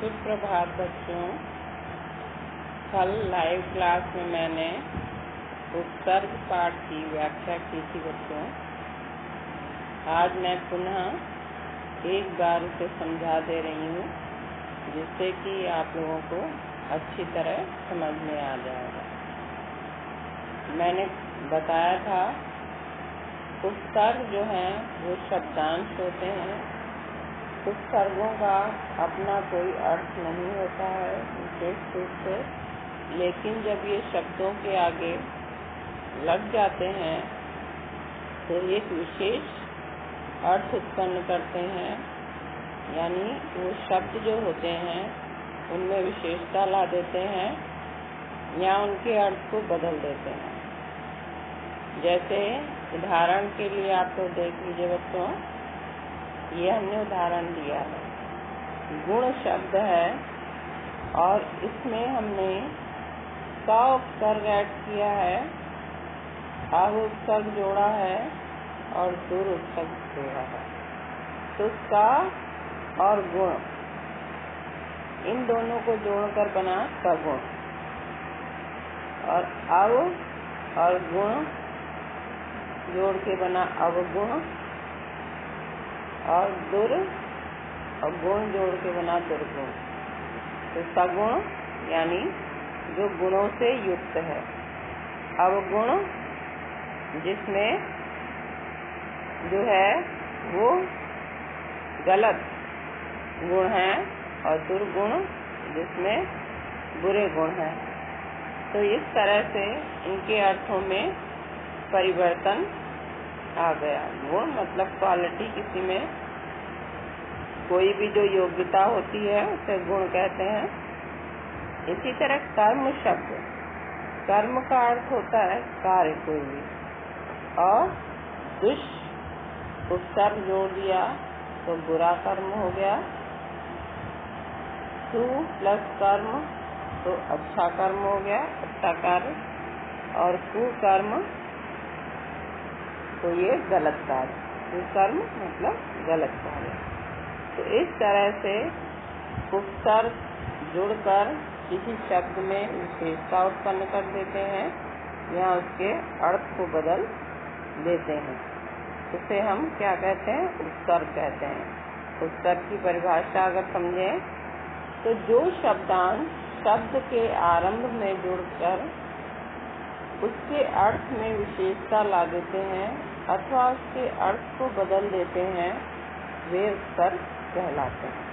सुप्रभात बच्चों। कल लाइव क्लास में मैंने उपसर्ग पाठ की व्याख्या की थी बच्चों। आज मैं पुनः एक बार उसे समझा दे रही हूँ, जिससे कि आप लोगों को अच्छी तरह समझ में आ जाएगा। मैंने बताया था उपसर्ग जो हैं वो शब्दांश होते हैं। उपसर्गों का अपना कोई अर्थ नहीं होता है विशेष रूप से, लेकिन जब ये शब्दों के आगे लग जाते हैं तो एक विशेष अर्थ उत्पन्न करते हैं, यानी वो शब्द जो होते हैं उनमें विशेषता ला देते हैं या उनके अर्थ को बदल देते हैं। जैसे उदाहरण के लिए आप लोग देख लीजिए बच्चों, ये हमने उदाहरण दिया है। गुण शब्द है और इसमें हमने का उपसर्ग ऐड किया है, अब उपसर्ग जोड़ा है और दुर उपसर्ग जोड़ा है। तो का और गुण, इन दोनों को जोड़कर बना सगुण, और अव और गुण जोड़ के बना अवगुण, और दुर और गुण जोड़ के बना दुर्गुण। तो सगुण यानी जो गुणों से युक्त है, अवगुण जिसमें जो है वो गलत गुण है, और दुर्गुण जिसमें बुरे गुण हैं। तो इस तरह से इनके अर्थों में परिवर्तन आ गया। गुण मतलब क्वालिटी, किसी में कोई भी जो योग्यता होती है उसे गुण कहते हैं। इसी तरह कर्म शब्द, कर्म का अर्थ होता है कार्य कोई भी, और दुष उपसर्ग जोड़ दिया तो बुरा कर्म हो गया। सु प्लस कर्म तो अच्छा कर्म हो गया, अच्छा कार्य, और कुकर्म तो ये गलत कार्य। कुकर्म मतलब गलत कार्य। तो इस तरह से उपसर्ग जुड़कर किसी शब्द में विशेषता उत्पन्न कर देते हैं या उसके अर्थ को बदल देते हैं। उसे हम क्या कहते हैं? उपसर्ग कहते हैं। उपसर्ग की परिभाषा अगर समझें तो जो शब्दांश शब्द के आरंभ में जुड़कर उसके अर्थ में विशेषता ला देते हैं अथवा उसके अर्थ को बदल देते हैं, वे उपसर्ग कहलाते हैं।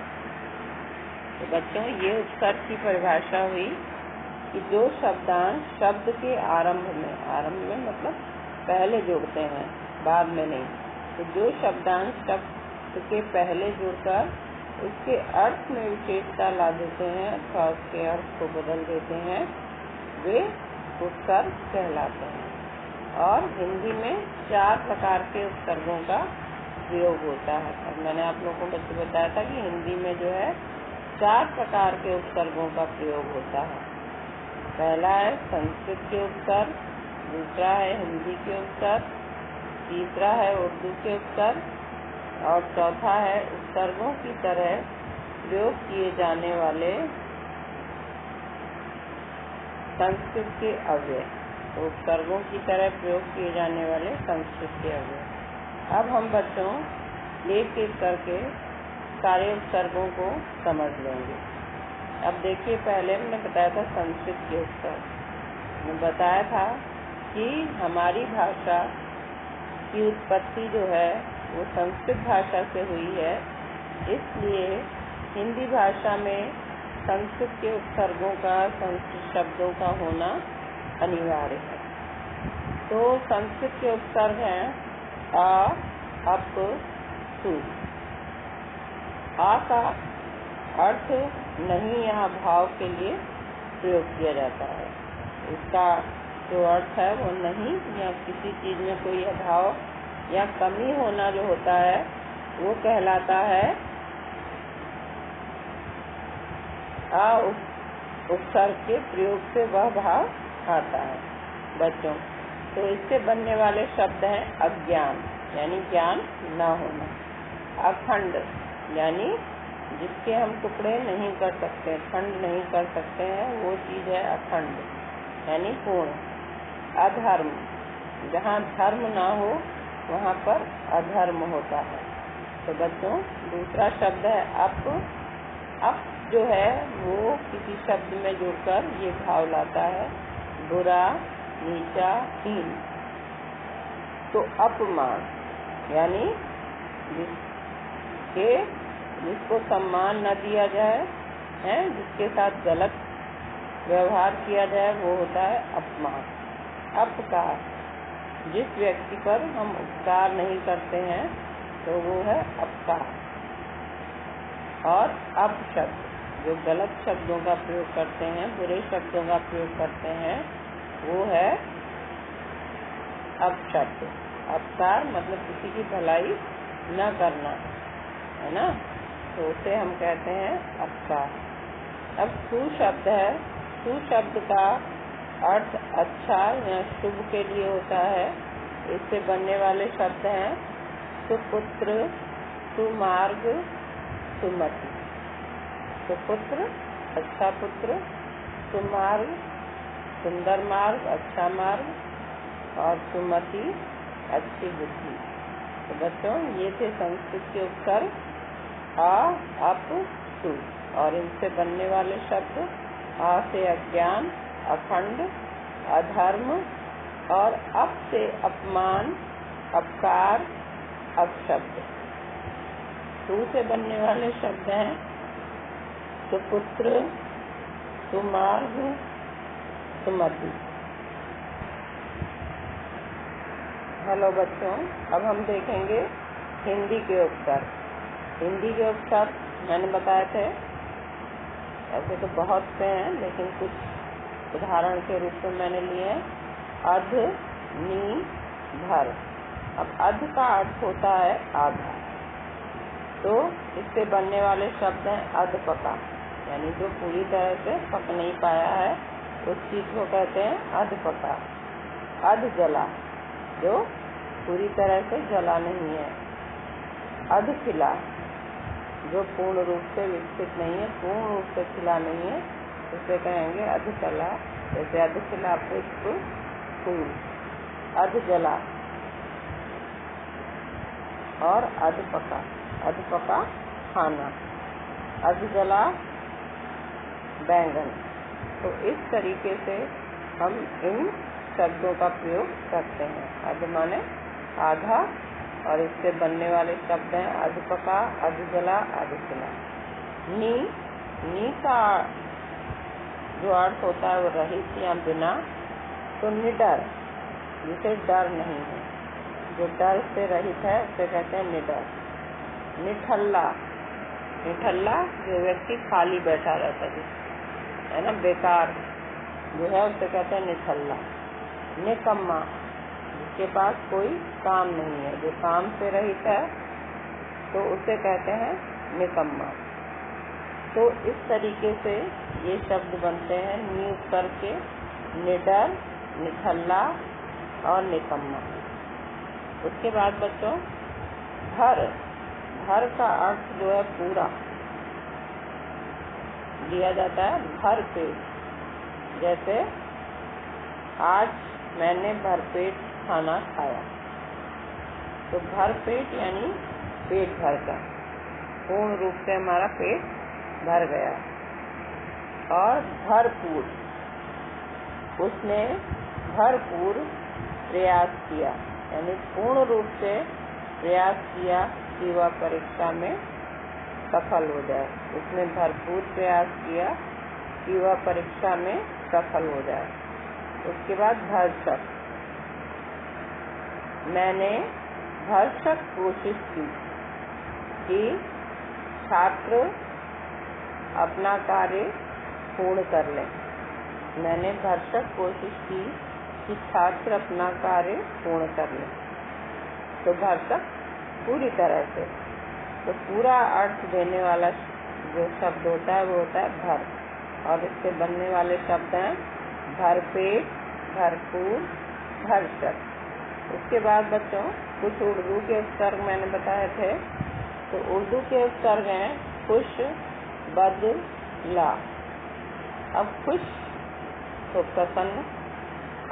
तो बच्चों, ये उपसर्ग की परिभाषा हुई कि जो शब्दांश शब्द के आरंभ में मतलब पहले जोड़ते हैं, बाद में नहीं। तो जो शब्दांश शब्द के पहले जुड़कर उसके अर्थ में विशेषता ला देते हैं अथवा उसके अर्थ को बदल देते हैं, वे उपसर्ग कहलाते हैं। और हिंदी में 4 प्रकार के उपसर्गों का प्रयोग होता है। और मैंने आप लोगों को बताया था कि हिंदी में जो है 4 प्रकार के उपसर्गों का प्रयोग होता है। पहला है संस्कृत के उपसर्ग, दूसरा है हिंदी के उपसर्ग, तीसरा है उर्दू के उपसर्ग, और चौथा है उपसर्गों की तरह प्रयोग किए जाने वाले संस्कृत के अव्यय। तो उपसर्गों की तरह प्रयोग किए जाने वाले संस्कृत के अव्यय। अब हम बच्चों एक एक करके सारे उपसर्गों को समझ लेंगे। अब देखिए, पहले मैंने बताया था संस्कृत के उपसर्ग। मैं बताया था कि हमारी भाषा की उत्पत्ति जो है वो संस्कृत भाषा से हुई है, इसलिए हिंदी भाषा में संस्कृत के उपसर्गों का, संस्कृत शब्दों का होना अनिवार्य है। तो संस्कृत के उपसर्ग हैं अ, अप, सु। आ का अर्थ नहीं यहाँ भाव के लिए प्रयोग किया जाता है। इसका जो अर्थ है वो नहीं, या किसी चीज में कोई अभाव या कमी होना जो होता है वो कहलाता है आ उपसर्ग के प्रयोग से वह भाव आता है बच्चों। तो इससे बनने वाले शब्द हैं अज्ञान, यानी ज्ञान न होना। अखंड यानी जिसके हम टुकड़े नहीं कर सकते, खंड नहीं कर सकते हैं, वो चीज़ है अखंड यानी पूर्ण। अधर्म, जहाँ धर्म ना हो वहाँ पर अधर्म होता है। तो बच्चों दूसरा शब्द है अप। अप जो है वो किसी शब्द में जुड़कर ये भाव लाता है बुरा, नीचा, हीन। तो अपमान यानी जिसको सम्मान न दिया जाए है, जिसके साथ गलत व्यवहार किया जाए, वो होता है अपमान। अपकार, जिस व्यक्ति पर हम उपकार नहीं करते हैं तो वो है अपकार। और अपशब्द, जो गलत शब्दों का प्रयोग करते हैं, बुरे शब्दों का प्रयोग करते हैं, वो है अपशब्द। अपकार मतलब किसी की भलाई न करना, है ना, तो उसे हम कहते हैं अपकार। अब सुशब्द है। सुशब्द का अर्थ अच्छा या शुभ के लिए होता है। इससे बनने वाले शब्द हैं सुपुत्र, सुमार्ग, सुमति। सुपुत्र अच्छा पुत्र, सुमार्ग सुंदर मार्ग, अच्छा मार्ग, और सुमति अच्छी बुद्धि। तो बच्चों ये थे संस्कृत के उपसर्ग आ, अप, सु, और इनसे बनने वाले शब्द आ से अज्ञान, अखंड, अधर्म, और अप से अपमान, अपकार, अपशब्द। सु से बनने वाले शब्द हैं सुपुत्र, सुमार्ग, सुमति। हेलो बच्चों, अब हम देखेंगे हिंदी के उपसर्ग। हिंदी के उपसर्ग मैंने बताए थे, ऐसे तो बहुत से हैं लेकिन कुछ उदाहरण के रूप में मैंने लिए। अध, नी, भर। अब अध का अर्थ होता है आधा, तो इससे बनने वाले शब्द हैं अधपका, यानी जो पूरी तरह से पक नहीं पाया है उस चीज को कहते हैं अधपका। अधजला, जो पूरी तरह से जला नहीं है। अधखिला, जो पूर्ण रूप से विकसित नहीं है, पूर्ण रूप से खिला नहीं है, उसे कहेंगे अधकला। जैसे अधखिला पुष्प, फूल। अधजला और अधपका। अधपका खाना, अधजला बैंगन। तो इस तरीके से हम इन शब्दों का प्रयोग करते हैं। अध माने आधा, और इससे बनने वाले शब्द हैं अधपका, अधजला, अधखिला। नी, नी का जो अर्थ होता है वो रहित या बिना। तो निडर, जिसे डर नहीं है, जो डर से रहित है उसे कहते हैं निडर। निठल्ला, निठल्ला जो व्यक्ति खाली बैठा रहता है ना, बेकार जो है उसे कहते हैं निठल्ला। निकम्मा, जिसके पास कोई काम नहीं है, जो काम से रहित है, तो उसे कहते हैं निकम्मा। तो इस तरीके से ये शब्द बनते हैं नी उपसर्ग के, निडर, निठल्ला और निकम्मा। उसके बाद बच्चों भर। भर का अर्थ जो है पूरा दिया जाता है, भर पेट। जैसे आज मैंने भरपेट खाना खाया। तो भरपेट यानी पेट भर का, पूर्ण रूप से हमारा पेट भर गया। और भरपूर, उसने भरपूर प्रयास किया, यानी पूर्ण रूप से प्रयास किया कि वह परीक्षा में सफल हो जाए। उसने भरपूर प्रयास किया कि वह परीक्षा में सफल हो जाए। उसके बाद भरसक, मैंने भरसक कोशिश की कि छात्र अपना कार्य पूर्ण कर लें। मैंने भरसक कोशिश की कि छात्र अपना कार्य पूर्ण कर लें। तो भरसक पूरी तरह से, तो पूरा अर्थ देने वाला जो शब्द होता है वो होता है भर, और इससे बनने वाले शब्द हैं भरपेट, भरपूर, भरसक। उसके बाद बच्चों कुछ उर्दू के उपसर्ग मैंने बताए थे। तो उर्दू के उपसर्ग हैं खुश, बद, ला। अब खुश तो प्रसन्न,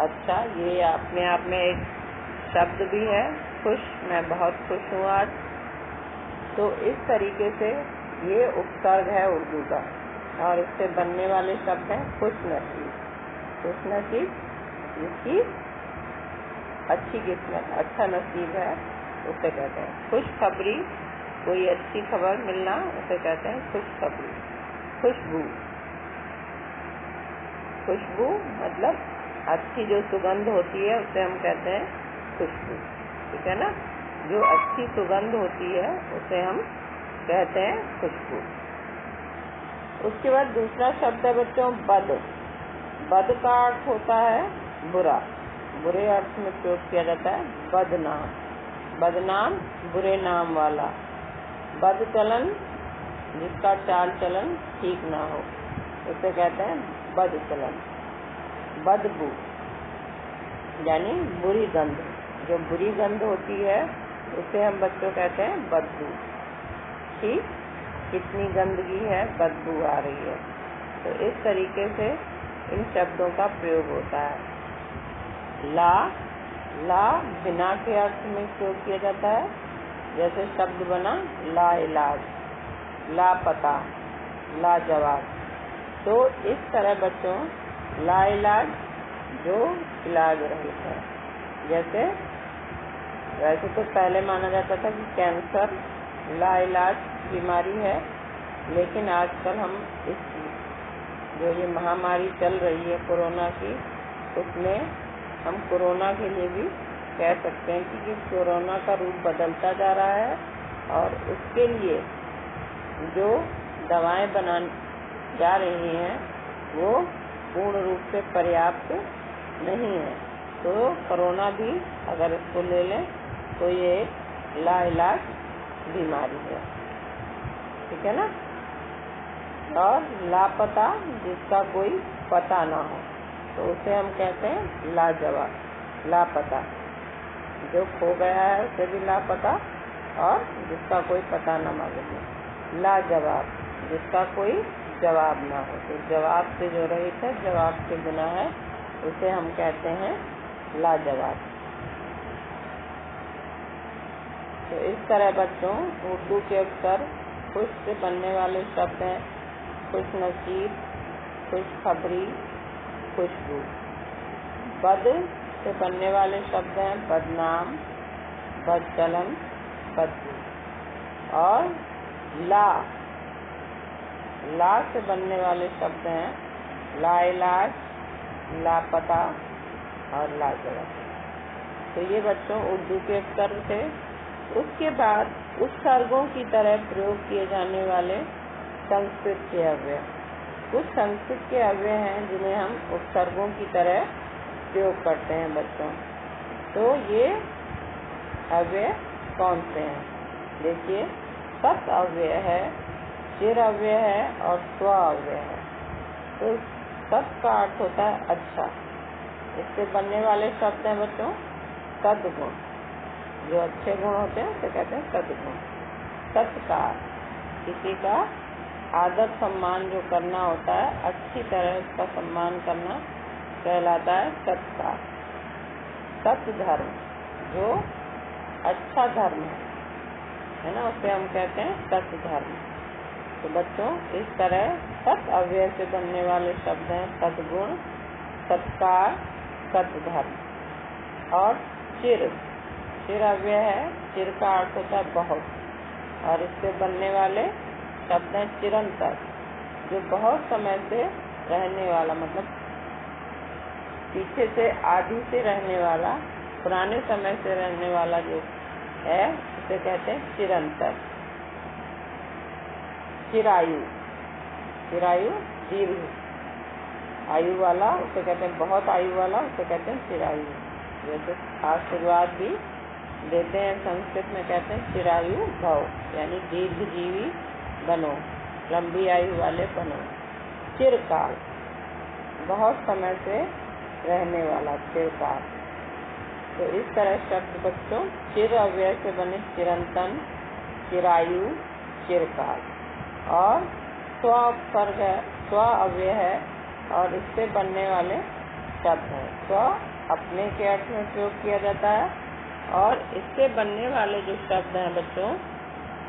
अच्छा, ये अपने आप में एक शब्द भी है, खुश, मैं बहुत खुश हूँ आज। तो इस तरीके से ये उपसर्ग है उर्दू का, और इससे बनने वाले शब्द हैं खुशनसीब। खुशनसीब जिसकी अच्छी किस्मत, अच्छा नसीब है, उसे कहते हैं। खुशखबरी, कोई अच्छी खबर मिलना, उसे कहते हैं खुशखबरी। खुशबू, खुशबू मतलब अच्छी जो सुगंध होती है उसे हम कहते हैं खुशबू, ठीक है ना। जो अच्छी सुगंध होती है उसे हम कहते हैं खुशबू। उसके बाद दूसरा शब्द है बच्चों बद। बद का अर्थ होता है बुरा, बुरे अर्थ में प्रयोग किया जाता है बदनाम। बदनाम, बुरे नाम वाला। बदचलन, जिसका चाल चलन ठीक ना हो, उसे कहते हैं बदचलन। बदबू यानी बुरी गंध, जो बुरी गंध होती है उसे हम बच्चों कहते हैं बदबू। ठीक, कितनी गंदगी है, बदबू आ रही है। तो इस तरीके से इन शब्दों का प्रयोग होता है। ला, ला बिना के अर्थ में प्रयोग किया जाता है, जैसे शब्द बना ला इलाज, लापता, लाजवाब। तो इस तरह बच्चों ला इलाज जो इलाज रहित है, जैसे वैसे तो पहले माना जाता था कि कैंसर ला इलाज बीमारी है, लेकिन आजकल हम इस जो ये महामारी चल रही है कोरोना की, उसमें हम कोरोना के लिए भी कह सकते हैं कि कोरोना का रूप बदलता जा रहा है, और उसके लिए जो दवाएं बनाई जा रही हैं वो पूर्ण रूप से पर्याप्त नहीं है। तो कोरोना भी अगर इसको ले लें तो ये लाइलाज बीमारी है, ठीक है ना। और लापता, जिसका कोई पता ना हो, तो उसे हम कहते हैं लाजवाब, लापता। जो खो गया है उसे भी लापता, और जिसका कोई पता ना मालूम हो। लाजवाब, जिसका कोई जवाब ना हो, तो जवाब से जो रहित है, जवाब के बिना है, उसे हम कहते हैं लाजवाब। तो इस तरह बच्चों उर्दू के अक्षर खुश से बनने वाले शब्द हैं खुशनसीब, खुशखबरी, खुशबू। बद से बनने वाले शब्द हैं बदनाम, बदचलन, बदबू। और ला, ला से बनने वाले शब्द हैं लाइलाज, लापता और लाजवाब। तो ये बच्चों उर्दू के अक्षर थे। उसके बाद उपसर्गों की तरह प्रयोग किए जाने वाले संस्कृत के अव्यय। कुछ संस्कृत के अव्यय हैं जिन्हें हम उपसर्गों की तरह प्रयोग करते हैं बच्चों। तो ये अव्यय कौन से हैं? देखिए, सत अव्यय है, चिर अव्यय है और स्व अव्यय है। तो सत का अर्थ होता है अच्छा। इससे बनने वाले शब्द हैं बच्चों सद्गुण, जो अच्छे गुण होते हैं उसे कहते हैं सद्गुण। सत्कार, किसी का आदर सम्मान जो करना होता है, अच्छी तरह उसका सम्मान करना कहलाता है सत्कार। सत्धर्म, जो अच्छा धर्म है ना, उसे हम कहते हैं सत्धर्म। तो बच्चों इस तरह सत अव्यय से बनने वाले शब्द हैं सद्गुण, सत्कार, सत्धर्म। और चिर, चिर अव्यय है, चिर का अर्थ होता है बहुत, और इससे बनने वाले शब्द हैं चिरंतर, जो बहुत समय से रहने वाला, मतलब पीछे से आदि से रहने वाला, पुराने समय से रहने वाला जो है उसे कहते हैं चिरंतर। चिरायु, चिरायु दीर्घ आयु वाला, उसे कहते हैं बहुत आयु वाला, उसे कहते हैं चिरायु। जैसे आशीर्वाद भी देते हैं संस्कृत में, कहते हैं चिरायु भव, यानी दीर्घजीवी बनो, लंबी आयु वाले बनो। चिरकाल, बहुत समय से रहने वाला, चिरकाल। तो इस तरह शब्द बच्चों चिर अव्यय से बने चिरंतन, चिरायु, चिरकाल। और स्व उपसर्ग है, स्व अव्यय है और इससे बनने वाले शब्द हैं। स्व अपने के अर्थ में प्रयोग किया जाता है और इससे बनने वाले जो शब्द हैं बच्चों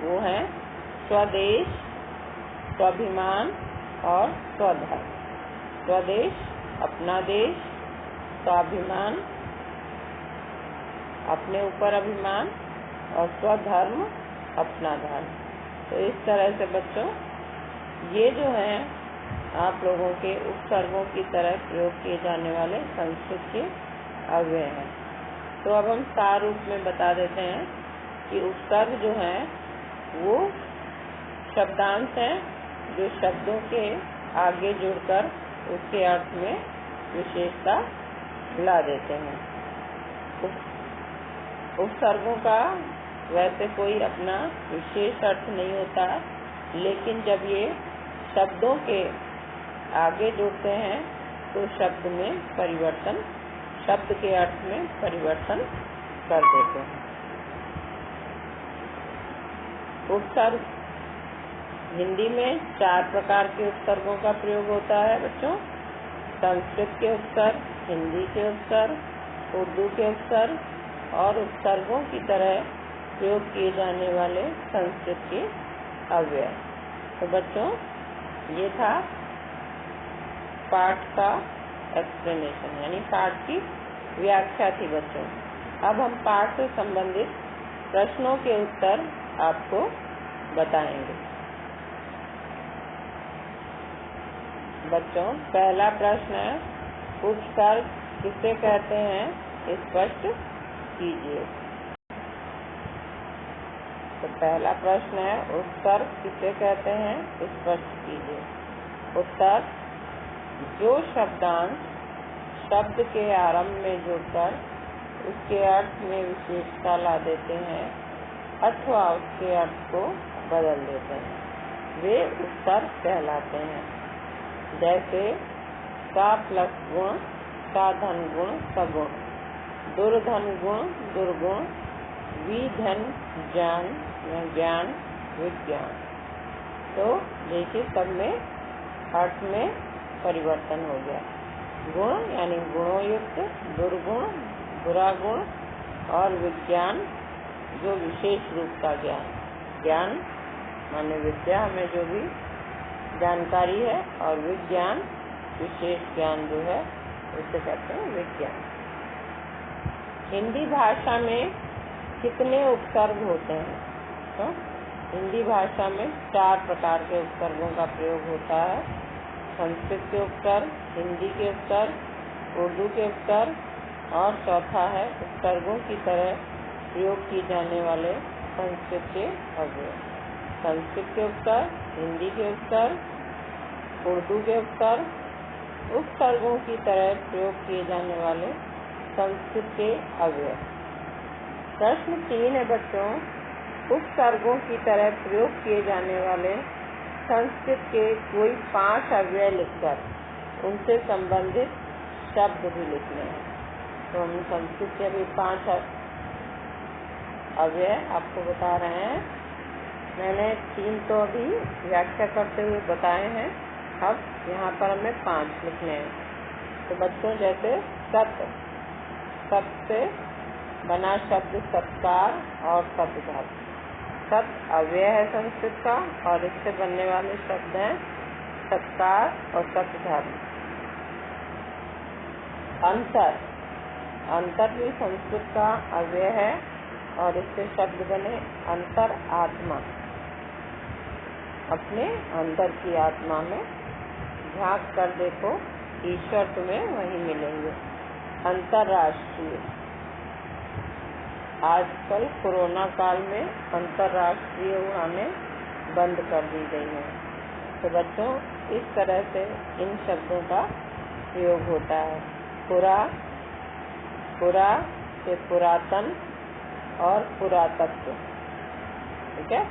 वो हैं स्वदेश, स्वाभिमान और स्वधर्म। स्वदेश अपना देश, स्वाभिमान अपने ऊपर अभिमान और स्वधर्म अपना धर्म। तो इस तरह से बच्चों ये जो हैं आप लोगों के उपसर्गों की तरह प्रयोग किए जाने वाले संस्कृत के अव्यय हैं। तो अब हम सार रूप में बता देते हैं कि उपसर्ग जो हैं वो शब्दांश हैं जो शब्दों के आगे जुड़कर उसके अर्थ में विशेषता ला देते हैं। उपसर्गों का वैसे कोई अपना विशेष अर्थ नहीं होता, लेकिन जब ये शब्दों के आगे जुड़ते हैं तो शब्द में परिवर्तन, शब्द के अर्थ में परिवर्तन कर देते हैं। उपसर्ग हिंदी में 4 प्रकार के उपसर्गों का प्रयोग होता है बच्चों। संस्कृत के उपसर्ग, हिंदी के उपसर्ग, उर्दू के उपसर्ग और उपसर्गों की तरह प्रयोग किए जाने वाले संस्कृत के अव्यय। तो बच्चों ये था पाठ का एक्सप्लेनेशन, यानी पाठ की व्याख्या थी बच्चों। अब हम पाठ से संबंधित प्रश्नों के उत्तर आपको बताएंगे। बच्चों पहला प्रश्न है, उपसर्ग किसे कहते हैं स्पष्ट कीजिए। तो पहला प्रश्न है, उपसर्ग किसे कहते हैं स्पष्ट कीजिए। उत्तर, जो शब्दांश शब्द के आरंभ में जुड़कर उसके अर्थ में विशेषता ला देते हैं अथवा उसके अर्थ को बदल देते हैं, वे उपसर्ग कहलाते हैं। जैसे सा प्लस गुण, सा धन गुण, सगुण, दुर्धन गुण, दुर्गुण, विधन ज्ञान या ज्ञान, विज्ञान। तो देखिए सब में अर्थ में परिवर्तन हो गया। गुण यानी गुणों युक्त, दुर्गुण बुरा गुण और विज्ञान जो विशेष रूप का ज्ञान। ज्ञान माने विद्या में जो भी जानकारी है और विज्ञान विशेष ज्ञान जो है उसे कहते हैं विज्ञान। हिंदी भाषा में कितने उपसर्ग होते हैं? तो हिंदी भाषा में 4 प्रकार के उपसर्गों का प्रयोग होता है। संस्कृत के उपसर्ग, हिंदी के उपसर्ग, उर्दू के उपसर्ग और चौथा है उपसर्गों की तरह प्रयोग किए जाने वाले संस्कृत के अव्यय। संस्कृत के उपसर्ग, हिंदी के उपसर्ग, उर्दू के उपसर्ग, उपसर्गों की तरह प्रयोग किए जाने वाले संस्कृत के अव्यय। प्रश्न 3 है बच्चों, उपसर्गों की तरह प्रयोग किए जाने वाले संस्कृत के कोई 5 अव्यय लिखकर उनसे संबंधित शब्द भी लिखने हैं। तो हम संस्कृत के अभी 5 अव्यय आपको बता रहे हैं। मैंने 3 तो अभी व्याख्या करते हुए बताए हैं, अब यहाँ पर हमें 5 लिखने हैं। तो बच्चों जैसे सत, सत से बना शब्द सत्कार और सतधर्म। सत अव्यय है संस्कृत का और इससे बनने वाले शब्द हैं सत्कार और सतधर्म। अंतर, अंतर भी संस्कृत का अव्यय है और इससे शब्द बने अंतर आत्मा। अपने अंदर की आत्मा में झांक कर देखो, ईश्वर तुम्हें वहीं मिलेंगे। अंतर्राष्ट्रीय, आजकल कोरोना काल में अंतर्राष्ट्रीय उड़ानें बंद कर दी गई हैं। तो बच्चों इस तरह से इन शब्दों का प्रयोग होता है। पुरा, पुरा से पुरातन और पुरातत्व। ठीक है,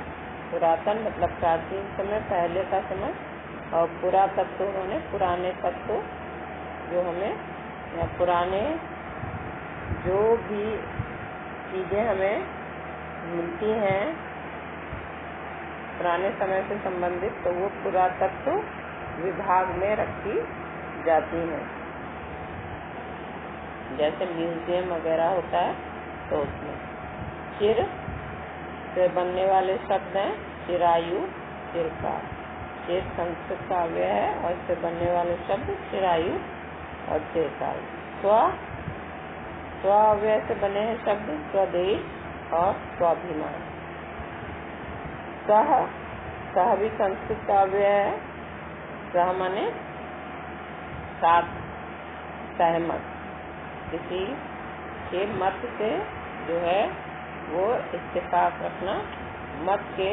पुरातन मतलब प्राचीन समय, पहले का समय, और पुरातत्व माने पुराने तत्व जो हमें या पुराने जो भी चीज़ें हमें मिलती हैं पुराने समय से संबंधित, तो वो पुरातत्व विभाग में रखी जाती हैं। जैसे म्यूजियम वगैरह होता है तो उसमें। चिर से बनने वाले शब्द हैं चिरायु, चिरकाल। चिर संस्कृत का अव्यय है और इससे बनने वाले शब्द चिरायु और चिरकाल। स्व अव्यय से बने हैं शब्द स्वदेश और स्वाभिमान। सह भी संस्कृत का अव्यय है। सह माने साथ, सहमत। किसी के मत से जो है वो इत्तेफाक रखना, मत के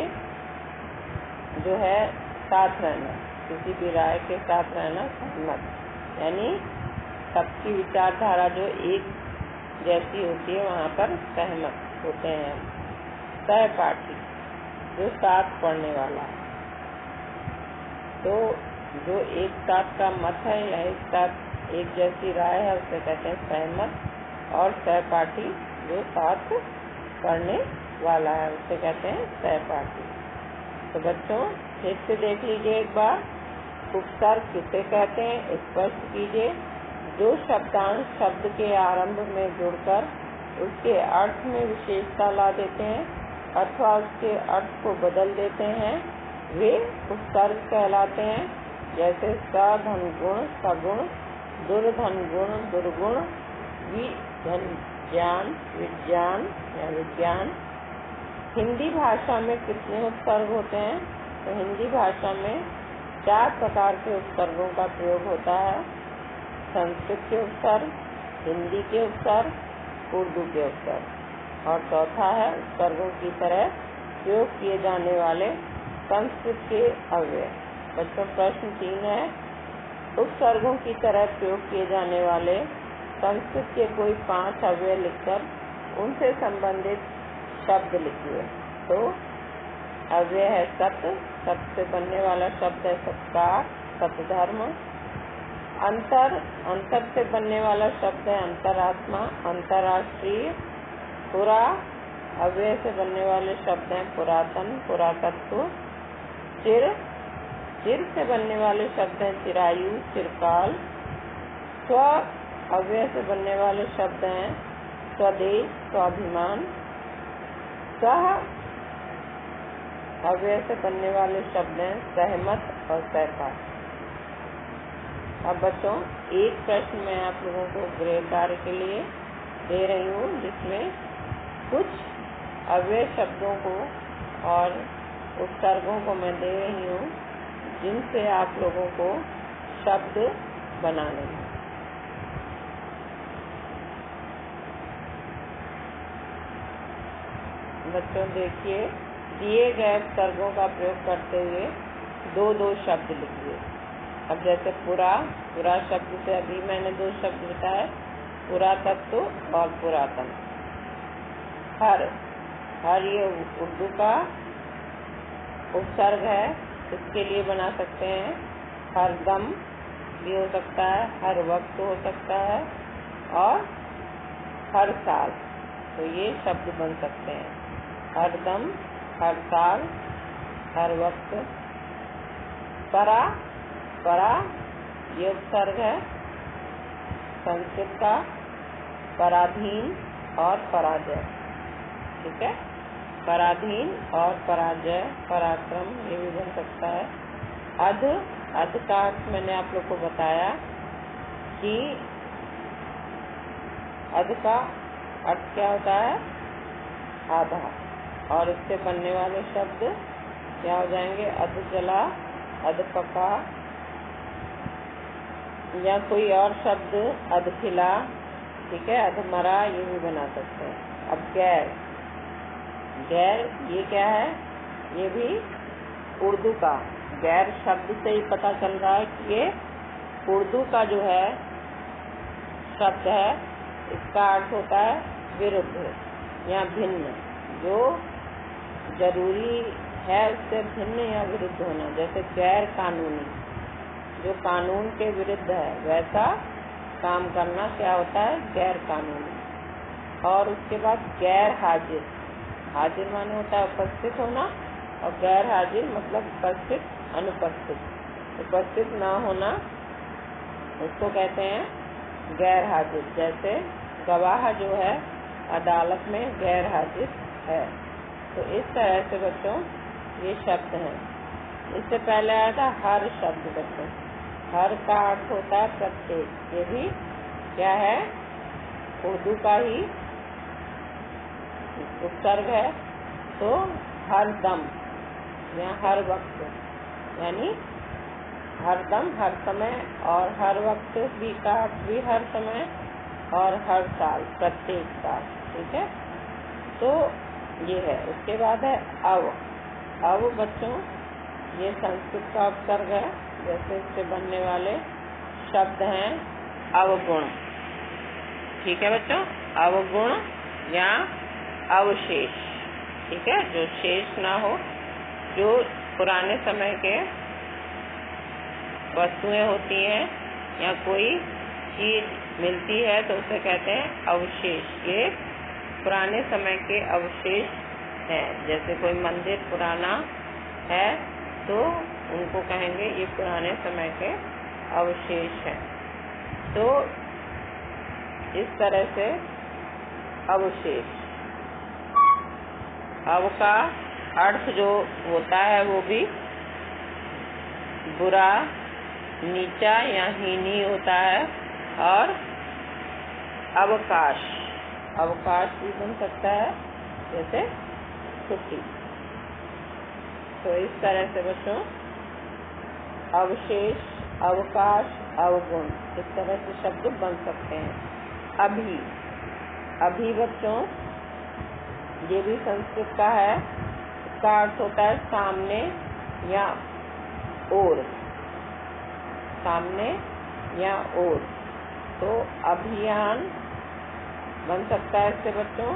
जो है साथ रहना, किसी भी राय के साथ रहना, सहमत। यानी सबकी विचारधारा जो एक जैसी होती है वहाँ पर सहमत होते हैं। सहपाठी जो साथ पढ़ने वाला है, तो जो एक साथ का मत है या एक साथ एक जैसी राय है उसे कहते हैं सहमत। और सहपाठी जो साथ पढ़ने वाला है उसे कहते हैं सहपाठी। तो बच्चों फिर से देख लीजिए एक बार, उपसर्ग किसे कहते हैं स्पष्ट कीजिए। जो शब्दांश शब्द के आरंभ में जुड़कर उसके अर्थ में विशेषता ला देते हैं अथवा उसके अर्थ को बदल देते हैं वे उपसर्ग कहलाते हैं। जैसे सधन गुण सगुण, दुर्धन गुण दुर्गुण, विधन ज्ञान विज्ञान या विज्ञान। हिंदी भाषा में कितने उपसर्ग होते हैं? तो हिंदी भाषा में 4 प्रकार के उपसर्गों का प्रयोग होता है। संस्कृत के उपसर्ग, हिंदी के उपसर्ग, उर्दू के उपसर्ग, और चौथा है उपसर्गों की तरह प्रयोग किए जाने वाले संस्कृत के अव्यय। बच्चों प्रश्न 3 है, उपसर्गों की तरह प्रयोग किए जाने वाले संस्कृत के कोई 5 अव्यय लिखकर उनसे संबंधित शब्द लिखिए। तो अव्यय है सत, सत से बनने वाला शब्द है सत्कार, सतधर्म। अंतर से बनने वाला शब्द है अंतरात्मा, अंतर्राष्ट्रीय। पुरा अव्यय से बनने वाले शब्द हैं पुरातन, पुरातत्व। चिर से बनने वाले शब्द हैं चिरायु, चिरकाल। स्व अव्यय से बनने वाले शब्द हैं स्वदेश, स्वाभिमान। सह अव्यय से बनने वाले शब्द हैं सहमत और सहपाठी। अब बच्चों एक प्रश्न मैं आप लोगों को गृह कार्य के लिए दे रही हूँ, जिसमें कुछ अव्यय शब्दों को और उपसर्गों को मैं दे रही हूँ जिनसे आप लोगों को शब्द बनाने हैं। बच्चों देखिए, दिए गए उपसर्गों का प्रयोग करते हुए 2-2 शब्द लिखिए। अब जैसे पुरा शब्द से अभी मैंने 2 शब्द बताए, पुरातत्व और पुरातन। हर ये उर्दू का उपसर्ग है, इसके लिए बना सकते हैं। हर दम भी हो सकता है, हर वक्त हो सकता है, और हर साल, तो ये शब्द बन सकते हैं। हर दम, हर साल, हर वक्त। परा ये उपसर्ग है संस्कृत का, पराधीन और पराजय। ठीक है, पराधीन और पराजय, पराक्रम, ये भी बन सकता है। अध का अर्थ मैंने आप लोग को बताया कि अध का अर्थ क्या होता है? आधा। और इससे बनने वाले शब्द क्या हो जाएंगे? अध जला, अध पका, या कोई और शब्द अध खिला। ठीक है, अध मरा, ये भी बना सकते हैं। अब गैर ये क्या है? ये भी उर्दू का, गैर शब्द से ही पता चल रहा है कि ये उर्दू का जो है शब्द है। इसका अर्थ होता है विरुद्ध या भिन्न, जो जरूरी है उससे भिन्न या विरुद्ध होना। जैसे गैर कानूनी, जो कानून के विरुद्ध है वैसा काम करना क्या होता है? गैर कानूनी। और उसके बाद गैर हाजिर, हाजिर माने होता है उपस्थित होना, और गैर हाजिर मतलब उपस्थित, अनुपस्थित। उपस्थित न होना उसको कहते हैं गैर हाजिर। जैसे गवाह जो है अदालत में गैर हाजिर है। तो इस तरह से बच्चों ये शब्द हैं। इससे पहले आया था हर शब्द बच्चों। हर का अर्थ होता है प्रत्येक। ये भी क्या है, उर्दू का ही उपसर्ग है। तो हर दम या हर वक्त, यानी हर दम हर समय, और हर वक्त भी का अर्थ भी हर समय, और हर साल प्रत्येक साल। ठीक है, तो ये है। उसके बाद है अव। अव बच्चों ये संस्कृत का उपसर्ग है। जैसे इससे बनने वाले शब्द हैं अवगुण। ठीक है बच्चों, अवगुण या अवशेष। ठीक है, जो शेष ना हो, जो पुराने समय के वस्तुएं होती हैं या कोई चीज मिलती है तो उसे कहते हैं अवशेष। ये पुराने समय के अवशेष हैं। जैसे कोई मंदिर पुराना है तो उनको कहेंगे ये पुराने समय के अवशेष हैं। तो इस तरह से अवशेष। अव का अर्थ जो होता है वो भी बुरा, नीचा या हीनी होता है। और अवकाश, अवकाश भी बन सकता है, जैसे छुट्टी। तो इस तरह से बच्चों अवशेष, अवकाश, अवगुण इस तरह से शब्द बन सकते हैं। अभी, अभी बच्चों ये भी संस्कृत का है। इसका अर्थ होता है सामने या ओर, सामने या ओर। तो अभियान बन सकता है इससे बच्चों।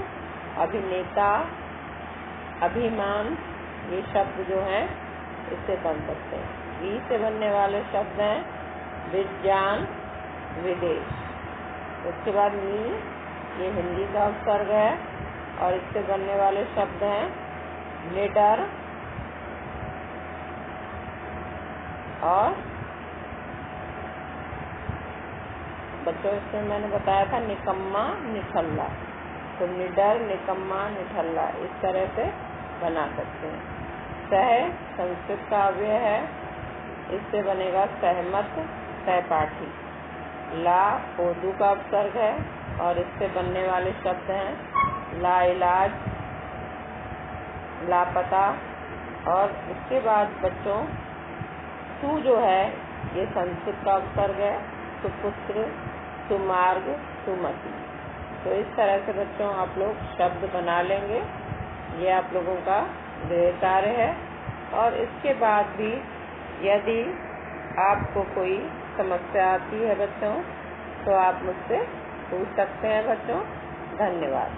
अभिनेता, अभिमान ये शब्द जो हैं इससे बन सकते हैं। वी से बनने वाले शब्द हैं विज्ञान, विदेश। उसके बाद मी ये हिंदी का उपसर्ग है और इससे बनने वाले शब्द हैं निडर और बच्चों इसमें मैंने बताया था निकम्मा, निठल्ला। तो निडर, निकम्मा, निठल्ला इस तरह से बना सकते हैं। सह संस्कृत का अव्यय है। इससे बनेगा सहमत, सहपाठी। ला उर्दू का उपसर्ग है और इससे बनने वाले शब्द हैं लाइलाज, लापता। और इसके बाद बच्चों सु जो है ये संस्कृत का उपसर्ग है। सुपुत्र, सुमार्ग, सुमति। तो इस तरह से बच्चों आप लोग शब्द बना लेंगे। ये आप लोगों का गृह कार्य है। और इसके बाद भी यदि आपको कोई समस्या आती है बच्चों तो आप मुझसे पूछ सकते हैं बच्चों। धन्यवाद।